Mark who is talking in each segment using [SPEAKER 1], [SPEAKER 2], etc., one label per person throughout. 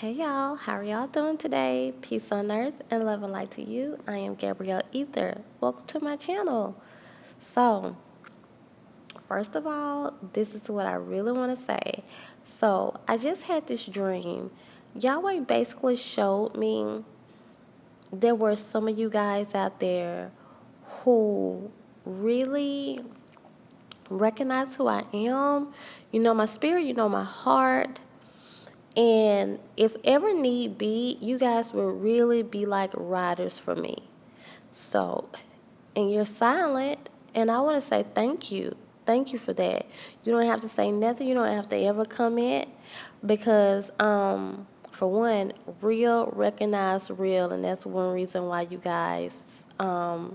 [SPEAKER 1] Hey y'all, how are y'all doing today? Peace on earth and love and light to you. I am Gabrielle Ether. Welcome to my channel. So, first of all, this is what I really want to say. So, I just had this dream. Yahweh basically showed me there were some of you guys out there who really recognize who I am. You know my spirit, you know my heart. And if ever need be, you guys will really be like riders for me. So, and you're silent, and I want to say thank you. Thank you for that. You don't have to say nothing. You don't have to ever comment because, for one, real recognize real, and that's one reason why you guys, are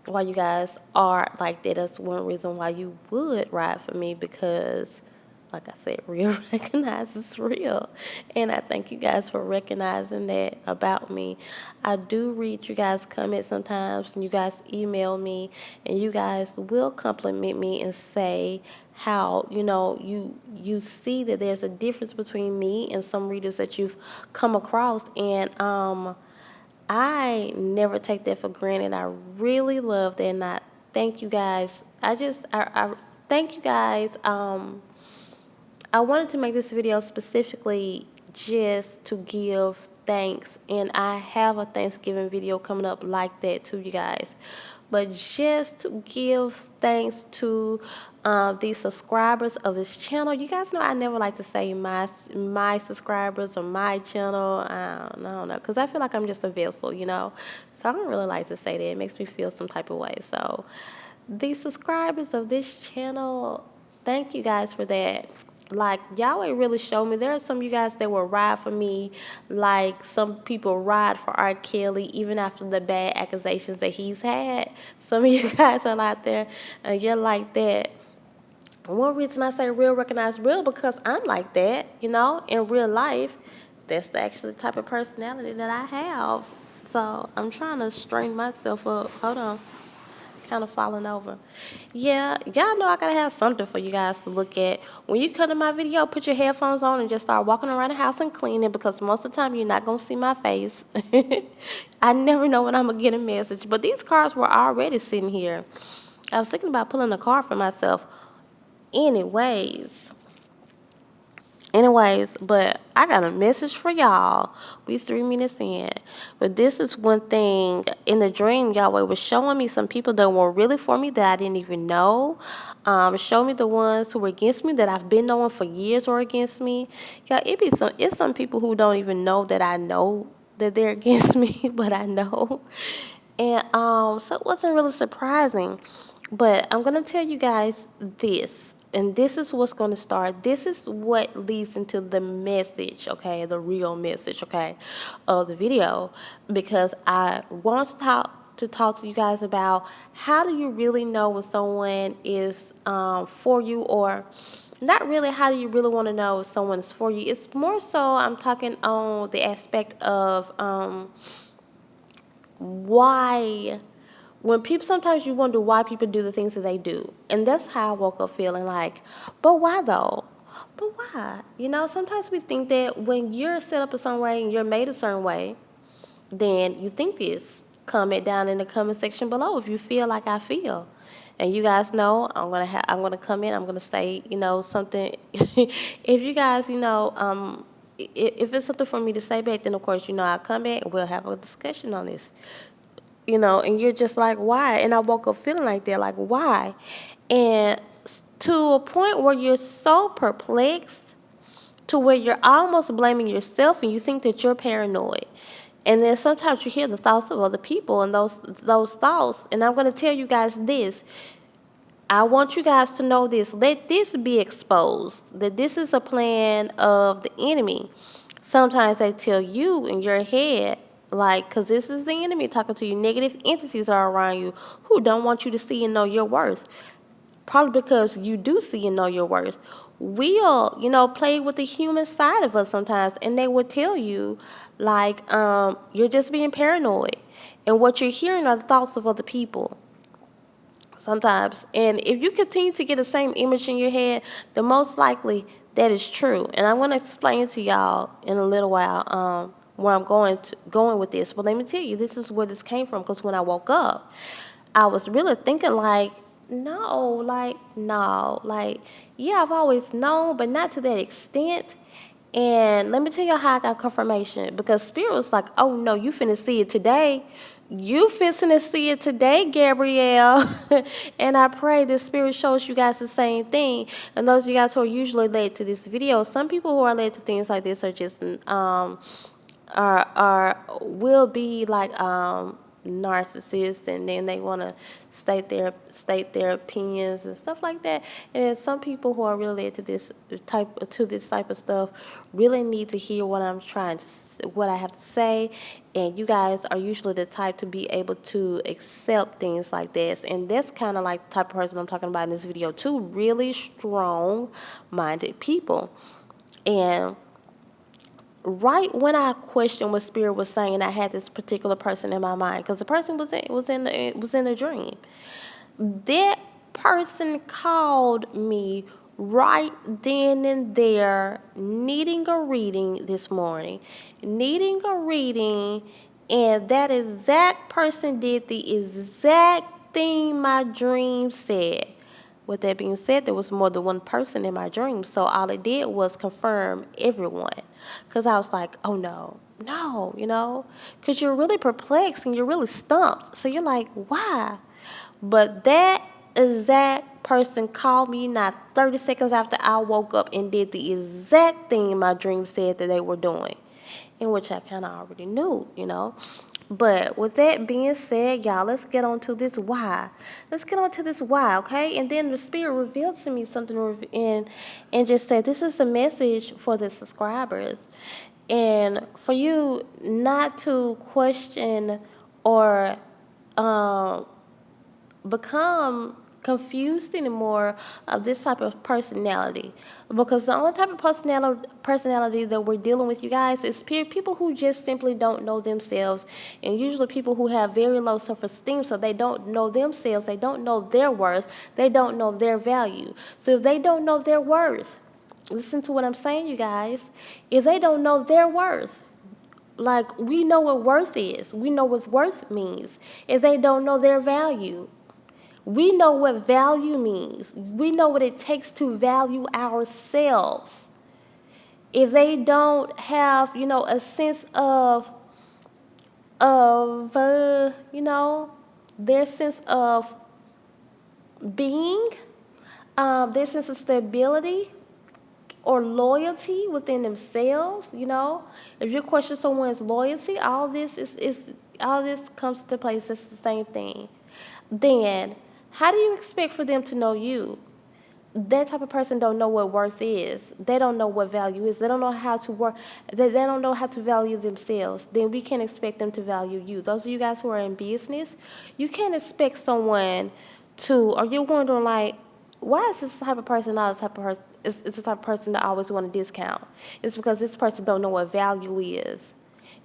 [SPEAKER 1] like that. That's one reason why you would ride for me because, like I said, real recognizes real. And I thank you guys for recognizing that about me. I do read you guys' comments sometimes, and you guys email me, and you guys will compliment me and say how, you see that there's a difference between me and some readers that you've come across. And I never take that for granted. I really love that, and I thank you guys. I thank you guys. I wanted to make this video specifically just to give thanks, and I have a Thanksgiving video coming up like that to you guys. But just to give thanks to the subscribers of this channel. You guys know I never like to say my subscribers or my channel. I don't know, because I feel like I'm just a vessel, So I don't really like to say that. It makes me feel some type of way. So the subscribers of this channel, thank you guys for that. Like, Yahweh really showed me there are some of you guys that will ride for me like some people ride for R. Kelly even after the bad accusations that he's had. Some of you guys are out there and you're like that. One reason I say real recognize real because I'm like that, in real life. That's actually the type of personality that I have. So I'm trying to straighten myself up. Hold on. Kind of falling over. Yeah, y'all know I gotta have something for you guys to look at. When you come to my video, put your headphones on and just start walking around the house and cleaning because most of the time you're not gonna see my face. I never know when I'm gonna get a message. But these cars were already sitting here. I was thinking about pulling a car for myself. Anyways, but I got a message for y'all. We 3 minutes in. But this is one thing. In the dream, Yahweh was showing me some people that were really for me that I didn't even know. Show me the ones who were against me that I've been knowing for years or against me. Yeah, it's some people who don't even know that I know that they're against me, but I know. And so it wasn't really surprising. But I'm going to tell you guys this. And this is what's going to start. This is what leads into the message, okay? The real message, okay, of the video. Because I want to talk to you guys about how do you really know when someone is for you, or not really how do you really want to know if someone is for you. It's more so I'm talking on the aspect of why. When people, sometimes you wonder why people do the things that they do. And that's how I woke up feeling like, but why though? But why? Sometimes we think that when you're set up a certain way and you're made a certain way, then you think this. Comment down in the comment section below if you feel like I feel. And you guys know I'm gonna come in, I'm gonna say, something. If you guys, if it's something for me to say back, then of course, I'll come back and we'll have a discussion on this. And you're just like, why? And I woke up feeling like that, like, why? And to a point where you're so perplexed to where you're almost blaming yourself and you think that you're paranoid. And then sometimes you hear the thoughts of other people and those thoughts. And I'm going to tell you guys this. I want you guys to know this. Let this be exposed, that this is a plan of the enemy. Sometimes they tell you in your head, like, because this is the enemy talking to you. Negative entities are around you who don't want you to see and know your worth. Probably because you do see and know your worth. We'll, play with the human side of us sometimes. And they will tell you, like, you're just being paranoid. And what you're hearing are the thoughts of other people. Sometimes. And if you continue to get the same image in your head, then most likely That is true, and I'm going to explain to y'all in a little while where I'm going with this. But let me tell you, this is where this came from. Because when I woke up, I was really thinking like, no, yeah, I've always known, but not to that extent. And let me tell you how I got confirmation. Because Spirit was like, oh no, you finna see it today. You finna see it today, Gabrielle. And I pray this Spirit shows you guys the same thing. And those of you guys who are usually led to this video, some people who are led to things like this are just will be like narcissists, and then they want to state their opinions and stuff like that. And then some people who are related to this type of stuff really need to hear what I have to say. And you guys are usually the type to be able to accept things like this, and that's kind of like the type of person I'm talking about in this video too. Really strong-minded people. And right when I questioned what Spirit was saying, I had this particular person in my mind, because the person was in a dream. That person called me right then and there, needing a reading this morning, and that exact person did the exact thing my dream said. With that being said, there was more than one person in my dream, so all it did was confirm everyone. Because I was like, oh no, because you're really perplexed and you're really stumped. So you're like, why? But that exact person called me not 30 seconds after I woke up and did the exact thing my dream said that they were doing, in which I kind of already knew. But with that being said, y'all, let's get on to this why. Okay? And then the Spirit revealed to me something and just said, this is a message for the subscribers. And for you not to question or become confused anymore of this type of personality, because the only type of personality that we're dealing with, you guys, is people who just simply don't know themselves, and usually people who have very low self-esteem. So they don't know themselves, they don't know their worth, they don't know their value. So if they don't know their worth, listen to what I'm saying, you guys. If they don't know their worth, like, we know what worth is, we know what worth means. If they don't know their value, we know what value means. We know what it takes to value ourselves. If they don't have, a sense of their sense of being, their sense of stability or loyalty within themselves, if you question someone's loyalty, all this comes to place. It's the same thing. Then how do you expect for them to know you? That type of person don't know what worth is. They don't know what value is. They don't know how to work. They don't know how to value themselves. Then we can't expect them to value you. Those of you guys who are in business, you can't expect someone to, or you're wondering like, why is this type of person not the type of person? It's the type of person that always want to discount. It's because this person don't know what value is.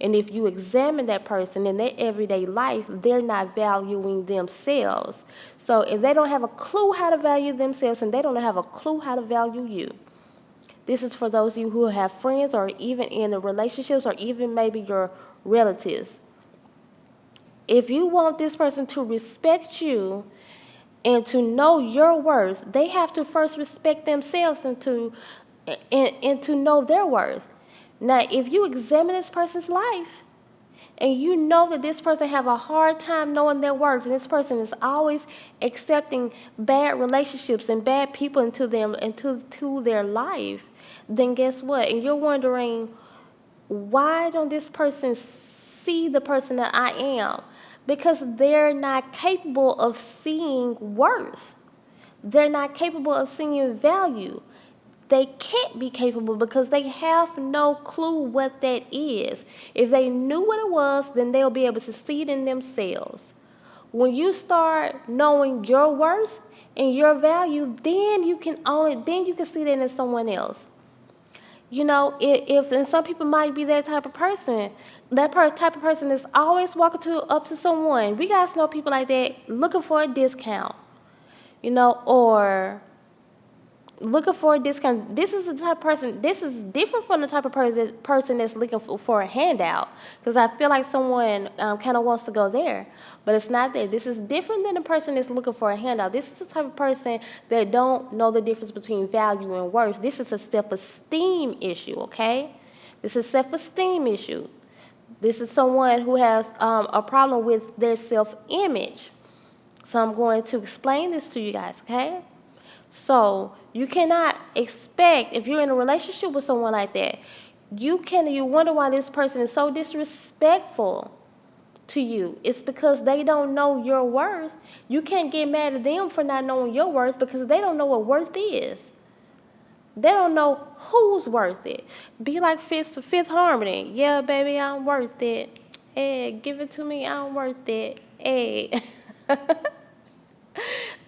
[SPEAKER 1] And if you examine that person in their everyday life, they're not valuing themselves. So if they don't have a clue how to value themselves, and they don't have a clue how to value you, this is for those of you who have friends or even in relationships or even maybe your relatives. If you want this person to respect you and to know your worth, they have to first respect themselves and to know their worth. Now, if you examine this person's life and you know that this person have a hard time knowing their worth, and this person is always accepting bad relationships and bad people into their life, then guess what? And you're wondering, why don't this person see the person that I am? Because they're not capable of seeing worth. They're not capable of seeing value. They can't be capable because they have no clue what that is. If they knew what it was, then they'll be able to see it in themselves. When you start knowing your worth and your value, then you can see that in someone else. If and some people might be that type of person. Type of person is always walking up to someone. We guys know people like that looking for a discount, or looking for a discount. This is the type of person, this is different from the type of person that's looking for a handout, because I feel like someone kind of wants to go there, but it's not there. This is different than the person that's looking for a handout. This is the type of person that don't know the difference between value and worth. This is a self-esteem issue, okay? This is a self-esteem issue. This is someone who has a problem with their self-image. So I'm going to explain this to you guys, okay? So you cannot expect, if you're in a relationship with someone like that, you wonder why this person is so disrespectful to you. It's because they don't know your worth. You can't get mad at them for not knowing your worth, because they don't know what worth is. They don't know who's worth it. Be like Fifth Harmony. Yeah, baby, I'm worth it. Hey, give it to me, I'm worth it. Hey.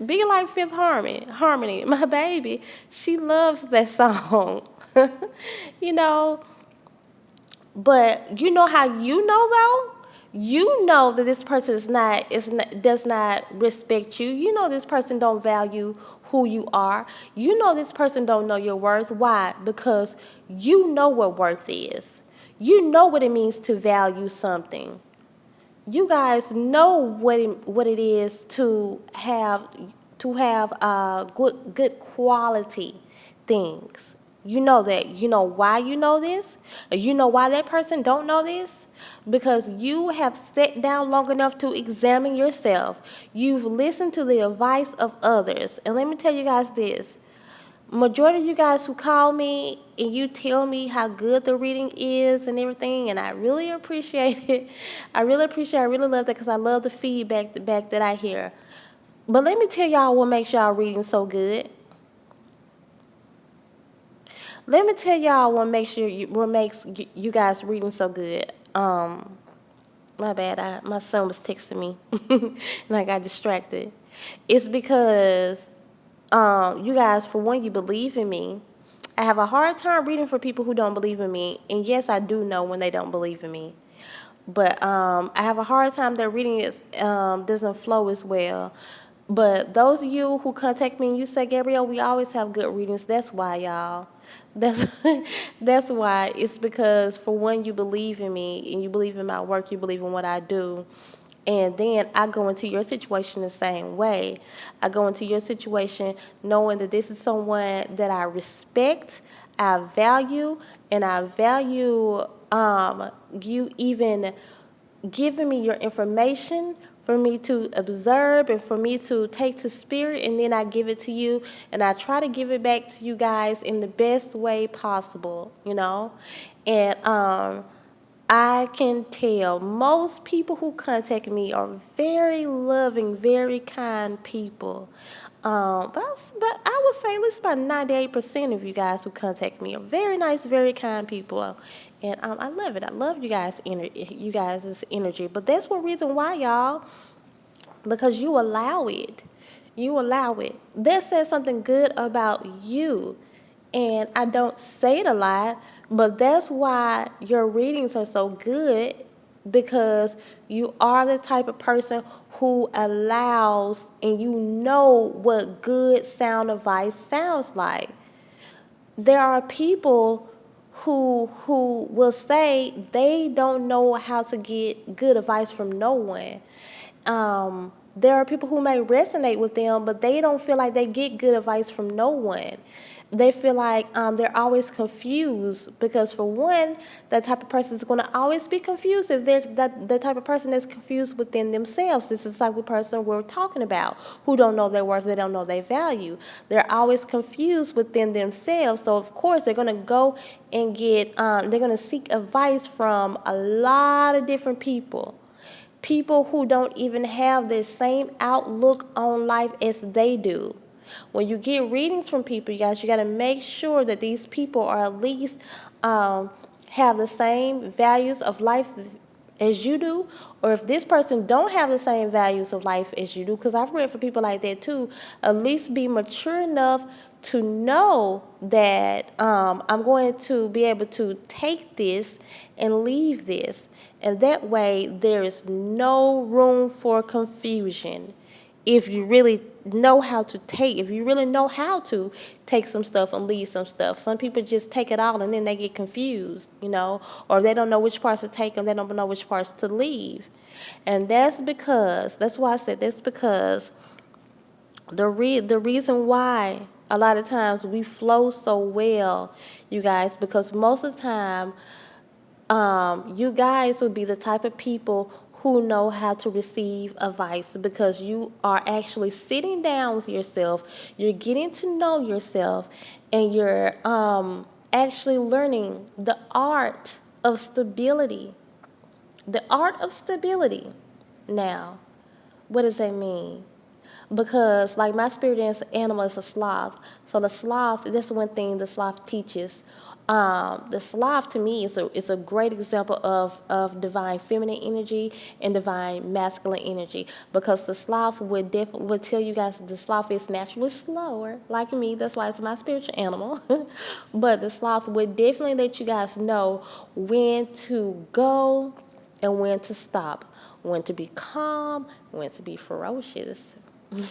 [SPEAKER 1] Be like Fifth Harmony. My baby, she loves that song. You know, but you know how you know though? You know that this person does not respect you. You know this person don't value who you are. You know this person don't know your worth. Why? Because you know what worth is. You know what it means to value something. You guys know what it is to have good quality things. You know that. You know why you know this? You know why that person don't know this? Because you have sat down long enough to examine yourself. You've listened to the advice of others. And let me tell you guys this. Majority of you guys who call me and you tell me how good the reading is and everything, and I really appreciate it. I really love that, because I love the feedback that I hear. But let me tell y'all what makes y'all reading so good. Let me tell y'all what makes you guys reading so good. My bad. My son was texting me, and I got distracted. It's because you guys, for one, you believe in me. I have a hard time reading for people who don't believe in me, and yes, I do know when they don't believe in me. But I have a hard time that reading doesn't flow as well. But those of you who contact me and you say, Gabrielle, we always have good readings. That's why, y'all. That's why. It's because, for one, you believe in me and you believe in my work. You believe in what I do. And then I go into your situation the same way. I go into your situation knowing that this is someone that I respect, I value, and I value you even giving me your information for me to observe and for me to take to spirit, and then I give it to you, and I try to give it back to you guys in the best way possible, you know. And I can tell most people who contact me are very loving, very kind people. But I would say at least about 98% of you guys who contact me are very nice, very kind people. And I love it. I love you guys' energy. But that's one reason why, y'all, because you allow it. You allow it. That says something good about you. And I don't say it a lot, but that's why your readings are so good, because you are the type of person who allows, and you know what good sound advice sounds like. There are people who will say they don't know how to get good advice from no one. There are people who may resonate with them, but they don't feel like they get good advice from no one. They feel like they're always confused, because, for one, that type of person is going to always be confused if they're the type of person that's confused within themselves. This is the type of person we're talking about, who don't know their worth, they don't know their value. They're always confused within themselves. So, of course, they're going to go and they're going to seek advice from a lot of different people. People who don't even have the same outlook on life as they do. When you get readings from people, you guys, you got to make sure that these people are at least have the same values of life as you do, or if this person don't have the same values of life as you do, because I've read for people like that too, at least be mature enough to know that I'm going to be able to take this and leave this, and that way there is no room for confusion. If you really know how to take, if you really know how to take some stuff and leave some stuff. Some people just take it all and then they get confused, you know, or they don't know which parts to take and they don't know which parts to leave. And that's why I said that's because the reason why a lot of times we flow so well, you guys, because most of the time, you guys would be the type of people who know how to receive advice because you are actually sitting down with yourself, you're getting to know yourself, and you're actually learning the art of stability. The art of stability. Now, what does that mean? Because like my spirit animal is a sloth. So the sloth, that's one thing the sloth teaches. The sloth to me is a great example of divine feminine energy and divine masculine energy, because the sloth would tell you guys the sloth is naturally slower, like me. That's why it's my spiritual animal. But the sloth would definitely let you guys know when to go and when to stop, when to be calm, when to be ferocious.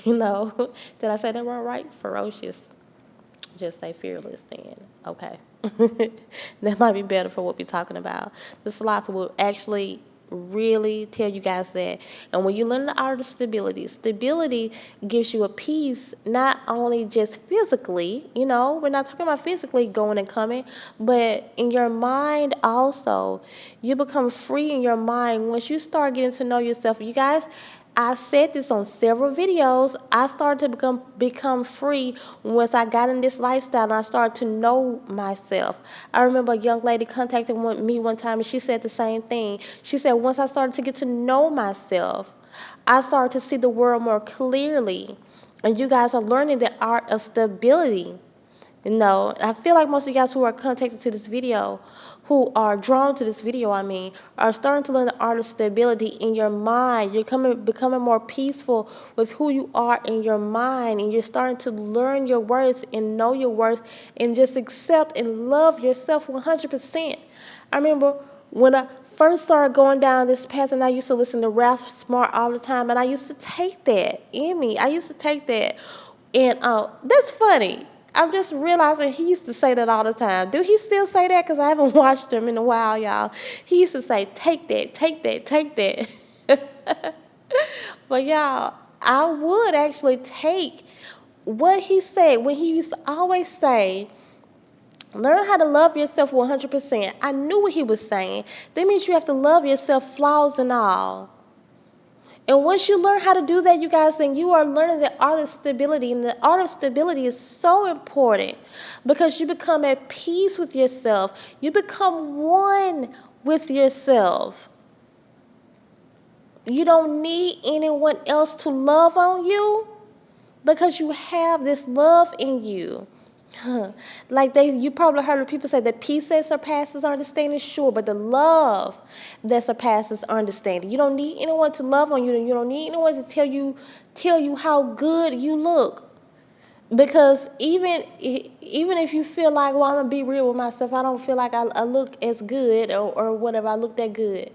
[SPEAKER 1] You know, did I say that wrong? Right? Ferocious. Just say fearless then. Okay. That might be better for what we're talking about. The sloth will actually really tell you guys that. And when you learn the art of stability, stability gives you a peace, not only just physically, you know, we're not talking about physically going and coming, but in your mind also. You become free in your mind once you start getting to know yourself. You guys, I've said this on several videos. I started to become free once I got in this lifestyle and I started to know myself. I remember a young lady contacted me one time and she said the same thing. She said, once I started to get to know myself, I started to see the world more clearly. And you guys are learning the art of stability. You know, I feel like most of you guys who are contacted to this video, who are drawn to this video, are starting to learn the art of stability in your mind. You're becoming more peaceful with who you are in your mind, and you're starting to learn your worth and know your worth and just accept and love yourself 100%. I remember when I first started going down this path, and I used to listen to Ralph Smart all the time, and I used to take that in me. I used to take that, and that's funny. I'm just realizing he used to say that all the time. Do he still say that? Because I haven't watched him in a while, y'all. He used to say, take that, take that, take that. But y'all, I would actually take what he said when he used to always say, learn how to love yourself 100%. I knew what he was saying. That means you have to love yourself, flaws and all. And once you learn how to do that, you guys, then you are learning the art of stability. And the art of stability is so important because you become at peace with yourself. You become one with yourself. You don't need anyone else to love on you because you have this love in you. Like you probably heard of people say the peace that surpasses understanding, sure, but the love that surpasses understanding. You don't need anyone to love on you, and you don't need anyone to tell you how good you look. Because even if you feel like, well, I'm gonna be real with myself, I don't feel like I look as good or whatever, I look that good.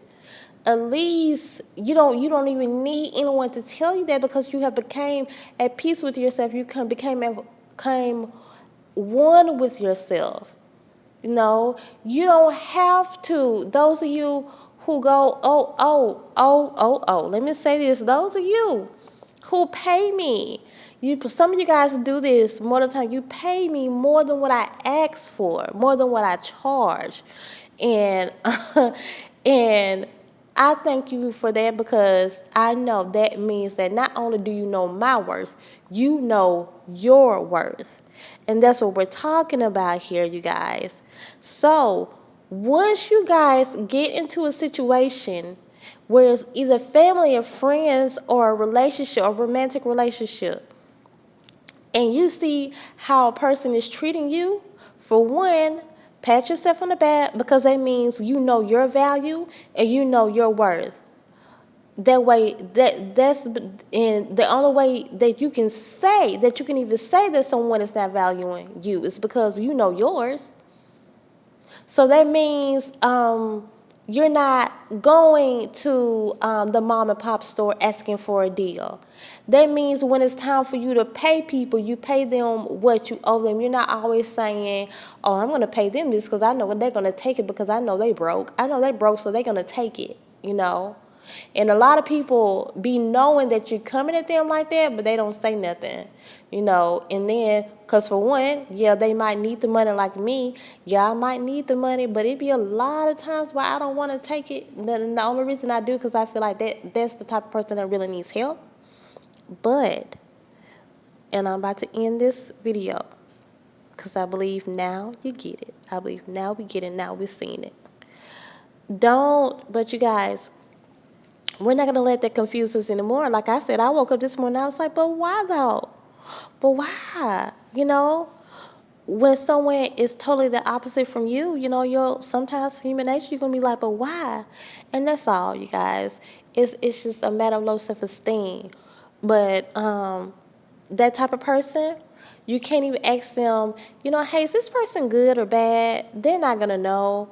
[SPEAKER 1] At least you don't even need anyone to tell you that, because you have became at peace with yourself. You became one with yourself. You know, you don't have to. Those of you who go, let me say this. Those of you who pay me, some of you guys do this more than the time. You pay me more than what I ask for, more than what I charge. And and I thank you for that, because I know that means that not only do you know my worth, you know your worth. And that's what we're talking about here, you guys. So once you guys get into a situation where it's either family or friends or a relationship, or romantic relationship, and you see how a person is treating you, for one, pat yourself on the back, because that means you know your value and you know your worth. That way, that's and the only way that you can even say that someone is not valuing you is because you know yours. So that means you're not going to the mom and pop store asking for a deal. That means when it's time for you to pay people, you pay them what you owe them. You're not always saying, oh, I'm going to pay them this because I know they're going to take it because I know they broke. I know they broke, so they're going to take it, you know. And a lot of people be knowing that you're coming at them like that, but they don't say nothing, you know. And then, because for one, yeah, they might need the money like me. Yeah, I might need the money, but it be a lot of times where I don't want to take it. The only reason I do because I feel like that's the type of person that really needs help. But, and I'm about to end this video because I believe now you get it. I believe now we get it. Now we're seeing it. But you guys, we're not going to let that confuse us anymore. Like I said, I woke up this morning, I was like, but why though? But why? You know, when someone is totally the opposite from you, you know, sometimes human nature, you're going to be like, but why? And that's all, you guys. It's just a matter of low self-esteem. But that type of person, you can't even ask them, you know, hey, is this person good or bad? They're not going to know.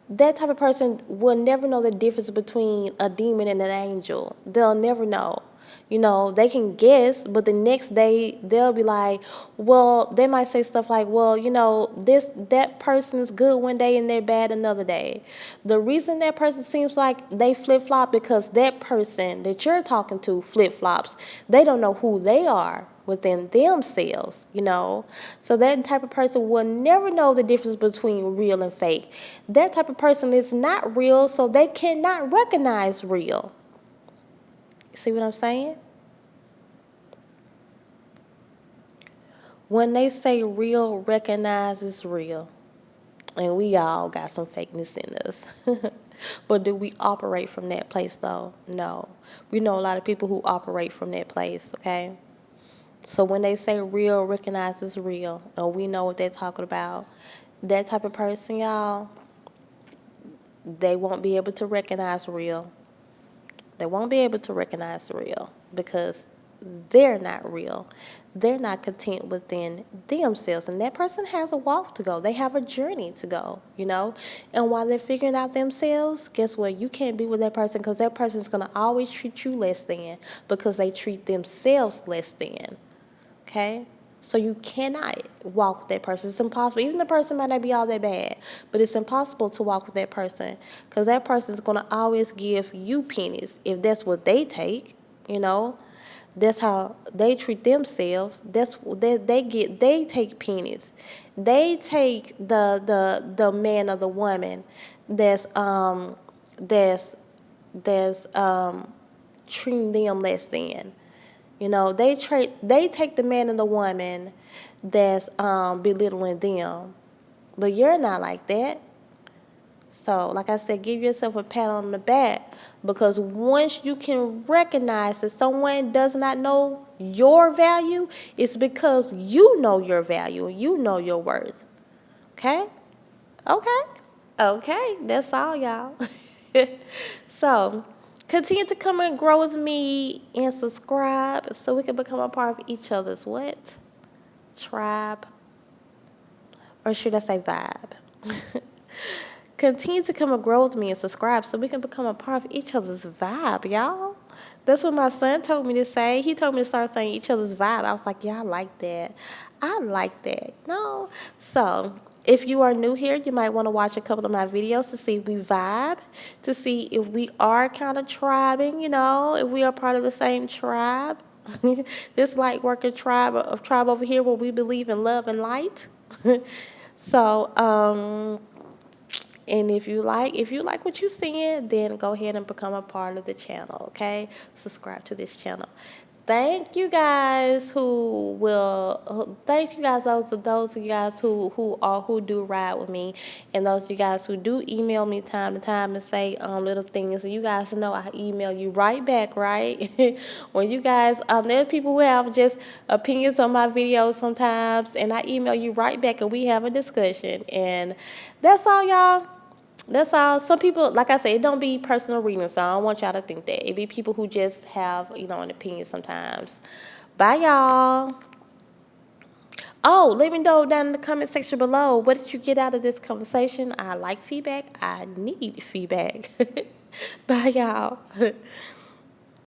[SPEAKER 1] That type of person will never know the difference between a demon and an angel. They'll never know. You know, they can guess, but the next day they'll be like, well, they might say stuff like, well, you know, that person is good one day and they're bad another day. The reason that person seems like they flip-flop because that person that you're talking to flip-flops. They don't know who they are within themselves, you know. So that type of person will never know the difference between real and fake. That type of person is not real, so they cannot recognize real. See what I'm saying? When they say real, recognize it's real. And we all got some fakeness in us. But do we operate from that place, though? No. We know a lot of people who operate from that place, okay? So when they say real, recognize it's real, and we know what they're talking about, that type of person, y'all, they won't be able to recognize real. They won't be able to recognize real because they're not real. They're not content within themselves. And that person has a walk to go. They have a journey to go, you know. And while they're figuring out themselves, guess what? You can't be with that person because that person is going to always treat you less than because they treat themselves less than. Okay? So you cannot walk with that person. It's impossible. Even the person might not be all that bad, but it's impossible to walk with that person because that person is going to always give you pennies if that's what they take, you know. That's how they treat themselves. That's they take pennies. They take the man or the woman that's treating them less than. You know, they take the man and the woman that's belittling them. But you're not like that. So, like I said, give yourself a pat on the back because once you can recognize that someone does not know your value, it's because you know your value and you know your worth. Okay? Okay. That's all, y'all. So, continue to come and grow with me and subscribe so we can become a part of each other's what? Tribe. Or should I say vibe? Continue to come and grow with me and subscribe so we can become a part of each other's vibe, y'all. That's what my son told me to say. He told me to start saying each other's vibe. I was like, yeah, I like that. No. So, if you are new here, you might want to watch a couple of my videos to see if we vibe, to see if we are kind of tribing, you know, if we are part of the same tribe. This light working tribe over here where we believe in love and light. So, and if you like what you're seeing, then go ahead and become a part of the channel, okay? Subscribe to this channel. Thank you guys those of you guys who do ride with me, and those of you guys who do email me time to time and say little things. And you guys know I email you right back, right? When you guys there's people who have just opinions on my videos sometimes, and I email you right back and we have a discussion. And that's all, y'all. That's all. Some people, like I said, it don't be personal readings, so I don't want y'all to think that. It be people who just have, an opinion sometimes. Bye, y'all. Oh, let me know down in the comment section below. What did you get out of this conversation? I like feedback. I need feedback. Bye, y'all.